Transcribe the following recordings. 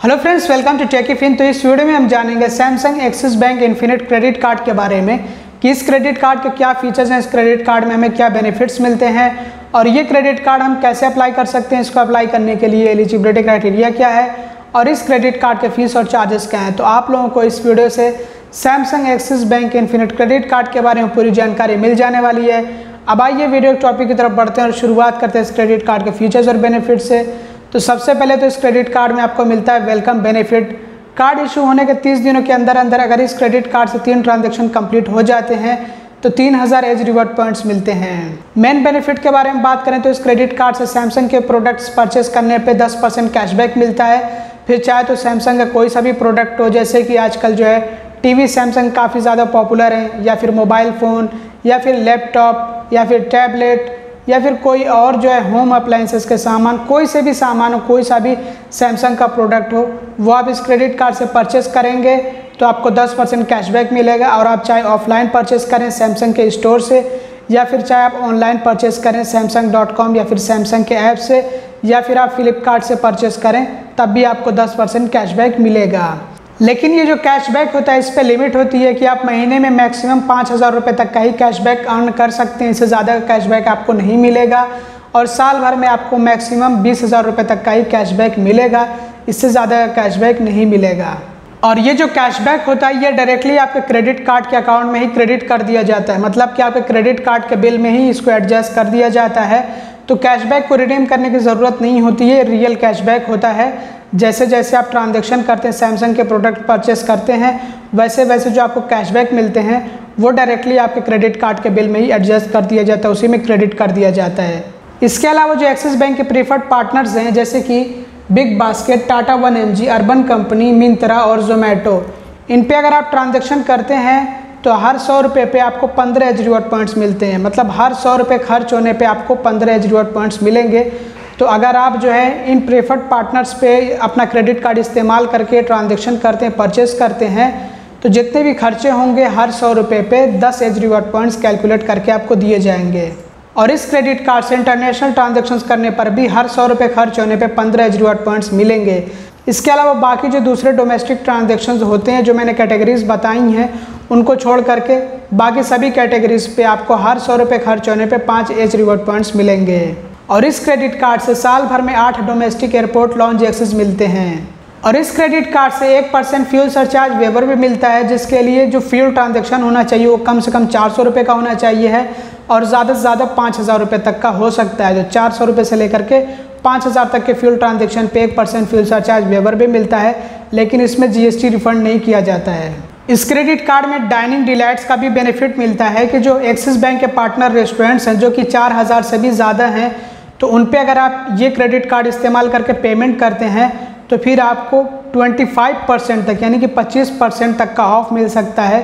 Hello friends, welcome to Techifin. तो इस video में हम जानेंगे Samsung Axis Bank infinite credit card के बारे में कि इस क्रेडिट कार्ड के क्या फीचर्स हैं, इस क्रेडिट कार्ड में हमें क्या बेनिफिट्स मिलते हैं और ये क्रेडिट कार्ड हम कैसे अप्लाई कर सकते हैं, इसको अप्लाई करने के लिए एलिजिबिलिटी क्राइटेरिया क्या है और इस क्रेडिट कार्ड के फीस और चार्जेस क्या हैं। तो आप लोगों को इस वीडियो से Samsung Axis Bank infinite credit card के बारे में पूरी जानकारी मिल जाने वाली है। अब आइए वीडियो टॉपिक की तरफ बढ़ते हैं और शुरुआत करते हैं इस क्रेडिट कार्ड के फीचर्स और बेनिफिट से। तो सबसे पहले तो इस क्रेडिट कार्ड में आपको मिलता है वेलकम बेनिफिट। कार्ड इशू होने के 30 दिनों के अंदर अगर इस क्रेडिट कार्ड से 3 ट्रांजैक्शन कंप्लीट हो जाते हैं तो 3000 एज रिवॉर्ड पॉइंट्स मिलते हैं। मेन बेनिफिट के बारे में बात करें तो इस क्रेडिट कार्ड से सैमसंग के प्रोडक्ट्स परचेस करने पे 10% कैशबैक मिलता है। फिर चाहे तो सैमसंग का कोई सा भी प्रोडक्ट हो, जैसे कि आजकल जो है टीवी सैमसंग काफ़ी ज़्यादा पॉपुलर है, या फिर मोबाइल फ़ोन या फिर लैपटॉप या फिर टैबलेट या फिर कोई और जो है होम अप्लायंसेस के सामान, कोई से भी सामान हो, कोई सा भी सैमसंग का प्रोडक्ट हो, वो आप इस क्रेडिट कार्ड से परचेस करेंगे तो आपको 10% कैशबैक मिलेगा। और आप चाहे ऑफलाइन परचेस करें सैमसंग के स्टोर से या फिर चाहे आप ऑनलाइन परचेस करें samsung.com या फिर सैमसंग के ऐप से या फिर आप फ्लिपकार्ट से परचेस करें, तब भी आपको 10% कैशबैक मिलेगा। लेकिन ये जो कैशबैक होता है इस पे लिमिट होती है कि आप महीने में मैक्सिमम 5000 रुपये तक का ही कैशबैक अर्न कर सकते हैं, इससे ज़्यादा कैशबैक आपको नहीं मिलेगा। और साल भर में आपको मैक्सिमम 20,000 रुपये तक का ही कैशबैक मिलेगा, इससे ज़्यादा कैशबैक नहीं मिलेगा। और ये जो कैशबैक होता है ये डायरेक्टली आपके क्रेडिट कार्ड के अकाउंट में ही क्रेडिट कर दिया जाता है, मतलब कि आपके क्रेडिट कार्ड के बिल में ही इसको एडजस्ट कर दिया जाता है। तो कैशबैक को रिडीम करने की ज़रूरत नहीं होती है, रियल कैशबैक होता है। जैसे जैसे आप ट्रांजैक्शन करते हैं, सैमसंग के प्रोडक्ट परचेस करते हैं, वैसे वैसे जो आपको कैशबैक मिलते हैं वो डायरेक्टली आपके क्रेडिट कार्ड के बिल में ही एडजस्ट कर दिया जाता है, उसी में क्रेडिट कर दिया जाता है। इसके अलावा जो एक्सिस बैंक के प्रीफर्ड पार्टनर्स हैं जैसे कि big basket, Tata 1mg, urban company, Myntra और जोमेटो, इन पे अगर आप ट्रांजैक्शन करते हैं तो हर 100 रुपये पे आपको 15 एज रिवॉर्ड पॉइंट्स मिलते हैं। मतलब हर 100 रुपये खर्च होने पे आपको 15 एज रिवॉर्ड पॉइंट्स मिलेंगे। तो अगर आप जो है इन प्रेफर्ड पार्टनर्स पे अपना क्रेडिट कार्ड इस्तेमाल करके ट्रांजैक्शन करते हैं, परचेस करते हैं, तो जितने भी खर्चे होंगे हर 100 रुपये पे 10 एज रिवॉर्ड पॉइंट्स कैलकुलेट करके आपको दिए जाएंगे। और इस क्रेडिट कार्ड से इंटरनेशनल ट्रांजैक्शंस करने पर भी हर 100 रुपये खर्च होने पे 15 एज रिवॉर्ड पॉइंट्स मिलेंगे। इसके अलावा बाकी जो दूसरे डोमेस्टिक ट्रांजैक्शंस होते हैं जो मैंने कैटेगरीज बताई हैं उनको छोड़ करके बाकी सभी कैटेगरीज पे आपको हर 100 रुपये खर्च होने पे 5 एज रिवॉर्ड पॉइंट्स मिलेंगे। और इस क्रेडिट कार्ड से साल भर में 8 डोमेस्टिक एयरपोर्ट लॉन्च एक्सेस मिलते हैं। और इस क्रेडिट कार्ड से 1% फ्यूल सरचार्ज वेवर भी मिलता है, जिसके लिए जो फ्यूल ट्रांजैक्शन होना चाहिए वो कम से कम 400 रुपये का होना चाहिए है और ज़्यादा से ज़्यादा 5000 रुपये तक का हो सकता है। जो 400 रुपये से लेकर के 5000 तक के फ्यूल ट्रांजैक्शन पे 1% फ्यूल सरचार्ज वेवर भी मिलता है, लेकिन इसमें GST रिफंड नहीं किया जाता है। इस क्रेडिट कार्ड में डाइनिंग डिलाइट्स का भी बेनिफिट मिलता है कि जो एक्सिस बैंक के पार्टनर रेस्टोरेंट्स हैं जो कि 4000 से भी ज़्यादा हैं, तो उन पे अगर आप ये क्रेडिट कार्ड इस्तेमाल करके पेमेंट करते हैं तो फिर आपको 25% तक यानी कि 25% तक का ऑफ मिल सकता है,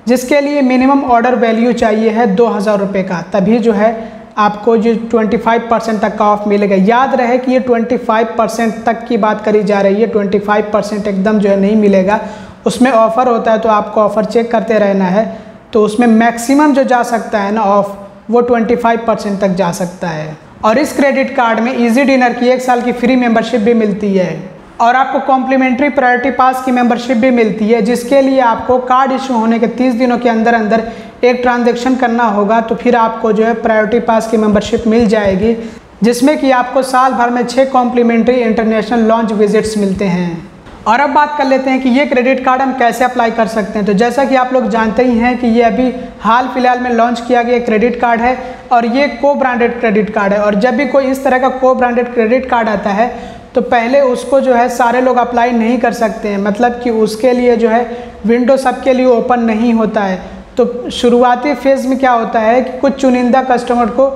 जिसके लिए मिनिमम ऑर्डर वैल्यू चाहिए है 2000 रुपये का, तभी जो है आपको जो 25% तक का ऑफ मिलेगा। याद रहे कि ये 25% तक की बात करी जा रही है, 25% एकदम जो है नहीं मिलेगा, उसमें ऑफ़र होता है तो आपको ऑफ़र चेक करते रहना है। तो उसमें मैक्सिमम जो जा सकता है ना ऑफ, वो 25% तक जा सकता है। और इस क्रेडिट कार्ड में इजी डिनर की 1 साल की फ्री मेंबरशिप भी मिलती है और आपको कॉम्प्लीमेंट्री प्रायोरिटी पास की मेंबरशिप भी मिलती है, जिसके लिए आपको कार्ड इशू होने के 30 दिनों के अंदर एक ट्रांजैक्शन करना होगा, तो फिर आपको जो है प्रायोरिटी पास की मेंबरशिप मिल जाएगी, जिसमें कि आपको साल भर में 6 कॉम्प्लीमेंट्री इंटरनेशनल लॉन्च विजिट्स मिलते हैं। और अब बात कर लेते हैं कि ये क्रेडिट कार्ड हम कैसे अप्लाई कर सकते हैं। तो जैसा कि आप लोग जानते ही हैं कि ये अभी हाल फिलहाल में लॉन्च किया गया क्रेडिट कार्ड है और ये को ब्रांडेड क्रेडिट कार्ड है। और जब भी कोई इस तरह का को ब्रांडेड क्रेडिट कार्ड आता है तो पहले उसको जो है सारे लोग अप्लाई नहीं कर सकते हैं, मतलब कि उसके लिए जो है विंडो सबके लिए ओपन नहीं होता है। तो शुरुआती फेज़ में क्या होता है कि कुछ चुनिंदा कस्टमर को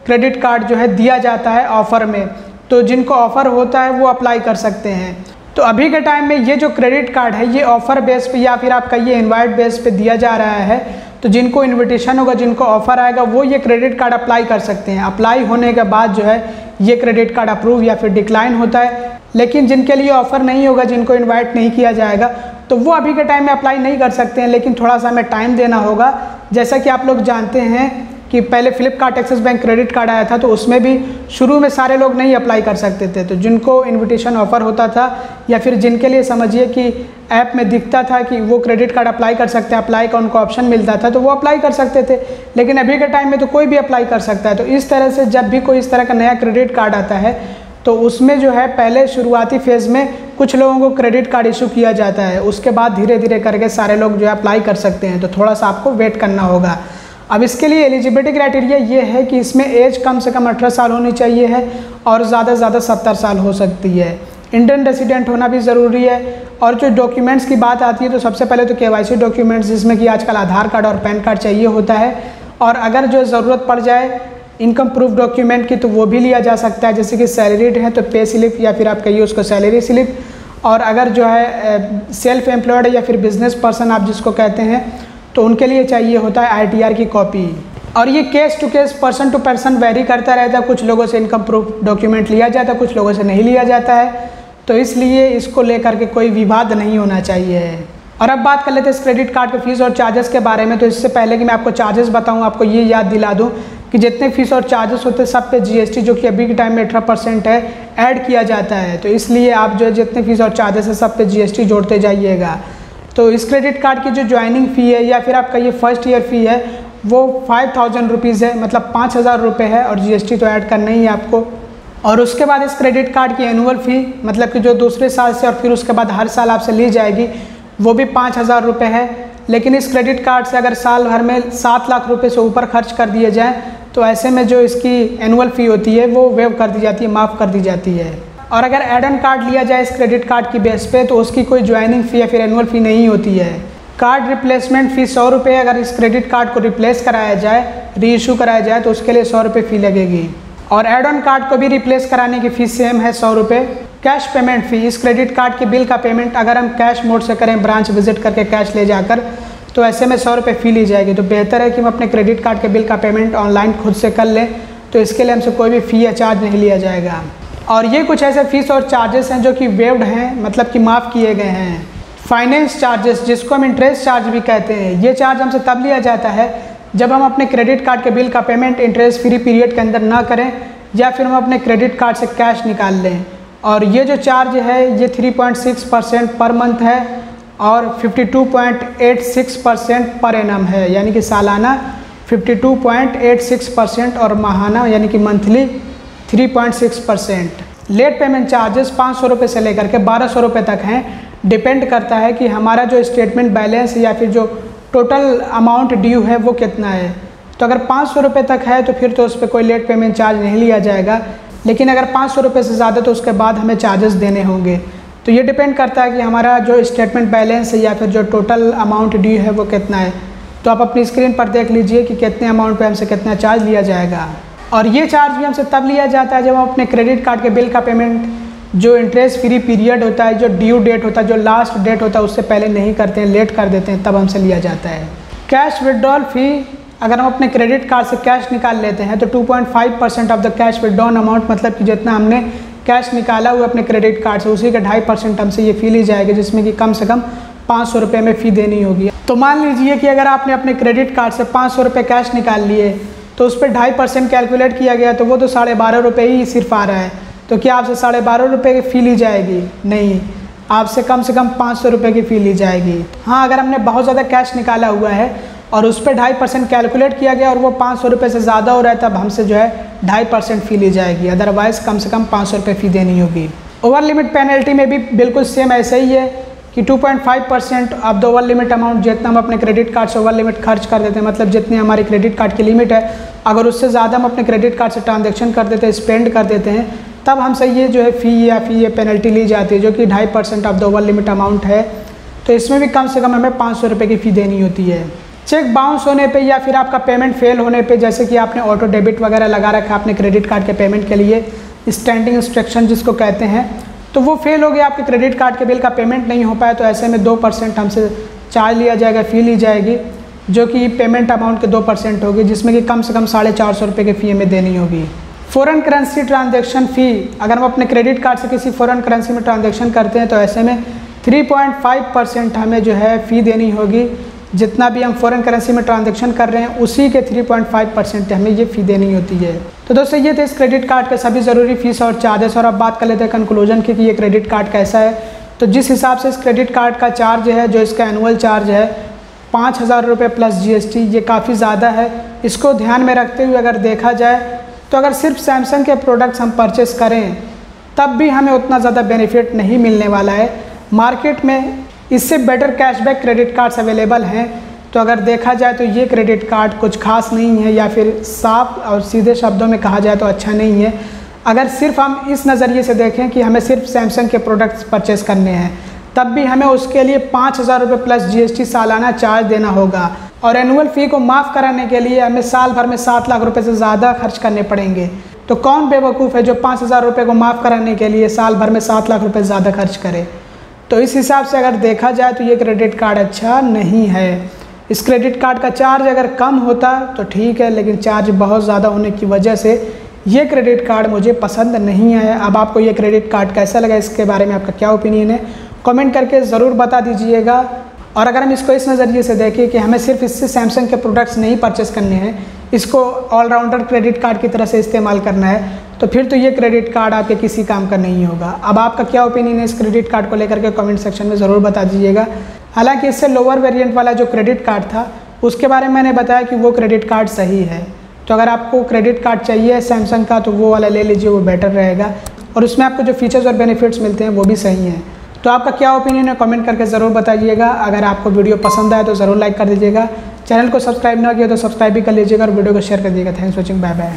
क्रेडिट कार्ड जो है दिया जाता है ऑफ़र में, तो जिनको ऑफ़र होता है वो अप्लाई कर सकते हैं। तो अभी के टाइम में ये जो क्रेडिट कार्ड है ये ऑफ़र बेस पे या फिर आपका ये इनवाइट बेस पे दिया जा रहा है, तो जिनको इनविटेशन होगा, जिनको ऑफ़र आएगा, वो ये क्रेडिट कार्ड अप्लाई कर सकते हैं। अप्लाई होने के बाद जो है ये क्रेडिट कार्ड अप्रूव या फिर डिक्लाइन होता है। लेकिन जिनके लिए ऑफ़र नहीं होगा, जिनको इन्वाइट नहीं किया जाएगा, तो वो अभी के टाइम में अप्लाई नहीं कर सकते हैं, लेकिन थोड़ा सा हमें टाइम देना होगा। जैसा कि आप लोग जानते हैं कि पहले Flipkart axis bank credit card आया था तो उसमें भी शुरू में सारे लोग नहीं अप्लाई कर सकते थे। तो जिनको इनविटेशन ऑफर होता था या फिर जिनके लिए समझिए कि ऐप में दिखता था कि वो क्रेडिट कार्ड अप्लाई कर सकते हैं, अप्लाई का उनको ऑप्शन मिलता था तो वो अप्लाई कर सकते थे। लेकिन अभी के टाइम में तो कोई भी अप्लाई कर सकता है। तो इस तरह से जब भी कोई इस तरह का नया क्रेडिट कार्ड आता है तो उसमें जो है पहले शुरुआती फेज़ में कुछ लोगों को क्रेडिट कार्ड इशू किया जाता है, उसके बाद धीरे धीरे करके सारे लोग जो है अप्लाई कर सकते हैं। तो थोड़ा सा आपको वेट करना होगा। अब इसके लिए एलिजिबिलिटी क्राइटेरिया ये है कि इसमें एज कम से कम 18 साल होनी चाहिए है और ज़्यादा से ज़्यादा 70 साल हो सकती है। इंडियन रेसिडेंट होना भी ज़रूरी है। और जो डॉक्यूमेंट्स की बात आती है तो सबसे पहले तो KYC डॉक्यूमेंट्स, जिसमें कि आजकल आधार कार्ड और पैन कार्ड चाहिए होता है। और अगर जो ज़रूरत पड़ जाए इनकम प्रूफ डॉक्यूमेंट की तो वो भी लिया जा सकता है, जैसे कि सैलरीड है तो पे स्लिप या फिर आप कहिए उसको सैलरी स्लिप। और अगर जो है सेल्फ एम्प्लॉयड या फिर बिजनेस पर्सन आप जिसको कहते हैं तो उनके लिए चाहिए होता है ITR की कॉपी। और ये case to case, person to person vary करता रहता है। कुछ लोगों से इनकम प्रूफ डॉक्यूमेंट लिया जाता है, कुछ लोगों से नहीं लिया जाता है। तो इसलिए इसको लेकर के कोई विवाद नहीं होना चाहिए। और अब बात कर लेते हैं इस क्रेडिट कार्ड के फीस और चार्जेस के बारे में। तो इससे पहले कि मैं आपको चार्जेस बताऊँ, आपको ये याद दिला दूँ कि जितने फीस और चार्जेस होते हैं सब पे GST, जो कि अभी के टाइम में 18% है, ऐड किया जाता है। तो इसलिए आप जो है जितने फीस और चार्जेस है सब पे GST जोड़ते जाइएगा। तो इस क्रेडिट कार्ड की जो ज्वाइनिंग फ़ी है या फिर आपका ये फर्स्ट ईयर फ़ी है वो 5000 रुपीज़ है, मतलब 5000 रुपये है। और GST तो ऐड करना ही है आपको। और उसके बाद इस क्रेडिट कार्ड की एनुअल फ़ी, मतलब कि जो दूसरे साल से और फिर उसके बाद हर साल आपसे ली जाएगी, वो भी 5000 रुपये है। लेकिन इस क्रेडिट कार्ड से अगर साल भर में 7 लाख रुपए से ऊपर खर्च कर दिए जाए तो ऐसे में जो इसकी एनुअल फ़ी होती है वो वेव कर दी जाती है, माफ़ कर दी जाती है। और अगर एड ऑन कार्ड लिया जाए इस क्रेडिट कार्ड की बेस पे तो उसकी कोई ज्वाइनिंग फ़ी या फिर एनुअल फ़ी नहीं होती है। कार्ड रिप्लेसमेंट फ़ी 100 रुपये, अगर इस क्रेडिट कार्ड को रिप्लेस कराया जाए, रीइशू कराया जाए तो उसके लिए 100 रुपये फ़ी लगेगी। और एड ऑन कार्ड को भी रिप्लेस कराने की फ़ीस सेम है, 100 रुपये। कैश पेमेंट फ़ी, इस क्रेडिट कार्ड के बिल का पेमेंट अगर हम कैश मोड से करें, ब्रांच विजिट करके कैश ले जाकर, तो ऐसे में 100 रुपये फ़ी ली जाएगी। तो बेहतर है कि हम अपने क्रेडिट कार्ड के बिल का पेमेंट ऑनलाइन खुद से कर लें, तो इसके लिए हमसे कोई भी फ़ी या चार्ज नहीं लिया जाएगा। और ये कुछ ऐसे फ़ीस और चार्जेस हैं जो कि वेव्ड हैं, मतलब कि माफ़ किए गए हैं। फाइनेंस चार्जेस, जिसको हम इंटरेस्ट चार्ज भी कहते हैं, ये चार्ज हमसे तब लिया जाता है जब हम अपने क्रेडिट कार्ड के बिल का पेमेंट इंटरेस्ट फ्री पीरियड के अंदर ना करें या फिर हम अपने क्रेडिट कार्ड से कैश निकाल लें। और ये जो चार्ज है ये 3.6% पर मंथ है और 52.86% पर एनम है, यानी कि सालाना 52.86% और माहाना यानी कि मंथली 3.6%। लेट पेमेंट चार्जेस 500 रुपये से लेकर के 1200 रुपये तक हैं। डिपेंड करता है कि हमारा जो स्टेटमेंट बैलेंस या फिर जो टोटल अमाउंट ड्यू है वो कितना है। तो अगर 500 रुपये तक है तो फिर तो उस पर कोई लेट पेमेंट चार्ज नहीं लिया जाएगा, लेकिन अगर 500 रुपये से ज़्यादा तो उसके बाद हमें चार्जेस देने होंगे। तो ये डिपेंड करता है कि हमारा जो स्टेटमेंट बैलेंस है या फिर जो टोटल अमाउंट ड्यू है वो कितना है। तो आप अपनी स्क्रीन पर देख लीजिए कि कितने अमाउंट पे हमसे कितना चार्ज लिया जाएगा। और ये चार्ज भी हमसे तब लिया जाता है जब हम अपने क्रेडिट कार्ड के बिल का पेमेंट जो इंटरेस्ट फ्री पीरियड होता है, जो ड्यू डेट होता है, जो लास्ट डेट होता है उससे पहले नहीं करते हैं, लेट कर देते हैं, तब हमसे लिया जाता है। कैश विड्रॉल फ़ी, अगर हम अपने क्रेडिट कार्ड से कैश निकाल लेते हैं तो 2.5% of the cash withdrawn amount, मतलब कि जितना हमने कैश निकाला हुआ अपने क्रेडिट कार्ड से उसी का 2.5% हमसे ये फ़ी ली जाएगी, जिसमें कि कम से कम 500 रुपये में फ़ी देनी होगी। तो मान लीजिए कि अगर आपने अपने क्रेडिट कार्ड से 500 रुपये कैश निकाल लिए तो उस पर 2.5% कैलकुलेट किया गया तो वो तो 12.5 रुपये ही सिर्फ आ रहा है। तो क्या आपसे 12.5 रुपये की फ़ी ली जाएगी? नहीं, आपसे कम से कम 500 रुपये की फ़ी ली जाएगी। हाँ, अगर हमने बहुत ज़्यादा कैश निकाला हुआ है और उस पर 2.5% कैलकुलेट किया गया और वो 500 रुपये से ज़्यादा हो रहा है तब हमसे जो है 2.5% फ़ी ली जाएगी, अदरवाइज़ कम से कम 500 रुपये फ़ी देनी होगी। ओवर लिमिट पेनल्टी में भी बिल्कुल सेम ऐसा ही है कि 2.5% of the over limit amount, जितना हम अपने क्रेडिट कार्ड से ओवर लिमिट खर्च कर देते हैं, मतलब जितनी हमारी क्रेडिट कार्ड की लिमिट है, अगर उससे ज़्यादा हम अपने क्रेडिट कार्ड से ट्रांजेक्शन कर देते हैं, स्पेंड कर देते हैं, तब हमसे ये जो है फ़ी या पेनल्टी ली जाती है, जो कि 2.5% of the over limit amount है। तो इसमें भी कम से कम हमें 500 रुपये की फ़ी देनी होती है। चेक बाउंस होने पे या फिर आपका पेमेंट फेल होने पे, जैसे कि आपने ऑटो डेबिट वगैरह लगा रखा है अपने क्रेडिट कार्ड के पेमेंट के लिए, स्टैंडिंग इंस्ट्रक्शन जिसको कहते हैं, तो वो फेल हो गया, आपके क्रेडिट कार्ड के बिल का पेमेंट नहीं हो पाया, तो ऐसे में 2% हमसे चार्ज लिया जाएगा, फ़ी ली जाएगी, जो कि पेमेंट अमाउंट के 2% होगी, जिसमें कि कम से कम 450 रुपये की फ़ी हमें देनी होगी। फ़ॉरेन करेंसी ट्रांजैक्शन फ़ी, अगर हम अपने क्रेडिट कार्ड से किसी फ़ॉरेन करेंसी में ट्रांजैक्शन करते हैं तो ऐसे में 3.5% हमें जो है फ़ी देनी होगी, जितना भी हम फॉरेन करेंसी में ट्रांजैक्शन कर रहे हैं उसी के 3.5% हमें ये फ़ी देनी होती है। तो दोस्तों ये थे इस क्रेडिट कार्ड के सभी ज़रूरी फीस और चार्जेस। और अब बात कर लेते हैं कंक्लूजन की कि ये क्रेडिट कार्ड कैसा है। तो जिस हिसाब से इस क्रेडिट कार्ड का चार्ज है, जो इसका एनुअल चार्ज है 5,000 रुपये प्लस GST, ये काफ़ी ज़्यादा है। इसको ध्यान में रखते हुए अगर देखा जाए तो अगर सिर्फ सैमसंग के प्रोडक्ट्स हम परचेस करें तब भी हमें उतना ज़्यादा बेनिफिट नहीं मिलने वाला है। मार्केट में इससे better cashback credit cards available हैं। तो अगर देखा जाए तो ये क्रेडिट कार्ड कुछ खास नहीं है, या फिर साफ और सीधे शब्दों में कहा जाए तो अच्छा नहीं है। अगर सिर्फ हम इस नज़रिए से देखें कि हमें सिर्फ सैमसंग के प्रोडक्ट्स परचेस करने हैं, तब भी हमें उसके लिए 5,000 रुपये प्लस GST सालाना चार्ज देना होगा। और एनुअल फ़ी को माफ़ कराने के लिए हमें साल भर में 7 लाख रुपये से ज़्यादा खर्च करने पड़ेंगे। तो कौन बेवकूफ़ है जो 5,000 रुपये को माफ़ कराने के लिए साल भर में 7 लाख रुपये ज़्यादा खर्च करे। तो इस हिसाब से अगर देखा जाए तो ये क्रेडिट कार्ड अच्छा नहीं है। इस क्रेडिट कार्ड का चार्ज अगर कम होता तो ठीक है, लेकिन चार्ज बहुत ज़्यादा होने की वजह से ये क्रेडिट कार्ड मुझे पसंद नहीं है। अब आपको ये क्रेडिट कार्ड कैसा लगा, इसके बारे में आपका क्या ओपिनियन है, कमेंट करके ज़रूर बता दीजिएगा। और अगर हम इसको इस नज़रिए से देखें कि हमें सिर्फ इससे सैमसंग के प्रोडक्ट्स नहीं परचेस करने हैं, इसको ऑलराउंडर क्रेडिट कार्ड की तरह से इस्तेमाल करना है, तो फिर तो ये क्रेडिट कार्ड आपके किसी काम का नहीं होगा। अब आपका क्या ओपिनियन है इस क्रेडिट कार्ड को लेकर के कमेंट सेक्शन में ज़रूर बता दीजिएगा। हालांकि इससे लोअर वेरिएंट वाला जो क्रेडिट कार्ड था उसके बारे में मैंने बताया कि वो क्रेडिट कार्ड सही है। तो अगर आपको क्रेडिट कार्ड चाहिए सैमसंग का तो वो वाला ले लीजिए, वो बेटर रहेगा। और उसमें आपको जो फीचर्स और बेनिफिट्स मिलते हैं वो भी सही हैं। तो आपका क्या ओपिनियन है कमेंट करके ज़रूर बताइएगा। अगर आपको वीडियो पसंद आए तो ज़रूर लाइक कर दीजिएगा। चैनल को सब्सक्राइब ना किया तो सब्सक्राइब भी कर लीजिएगा और वीडियो को शेयर कर दीजिएगा। Thanks for watching, bye bye.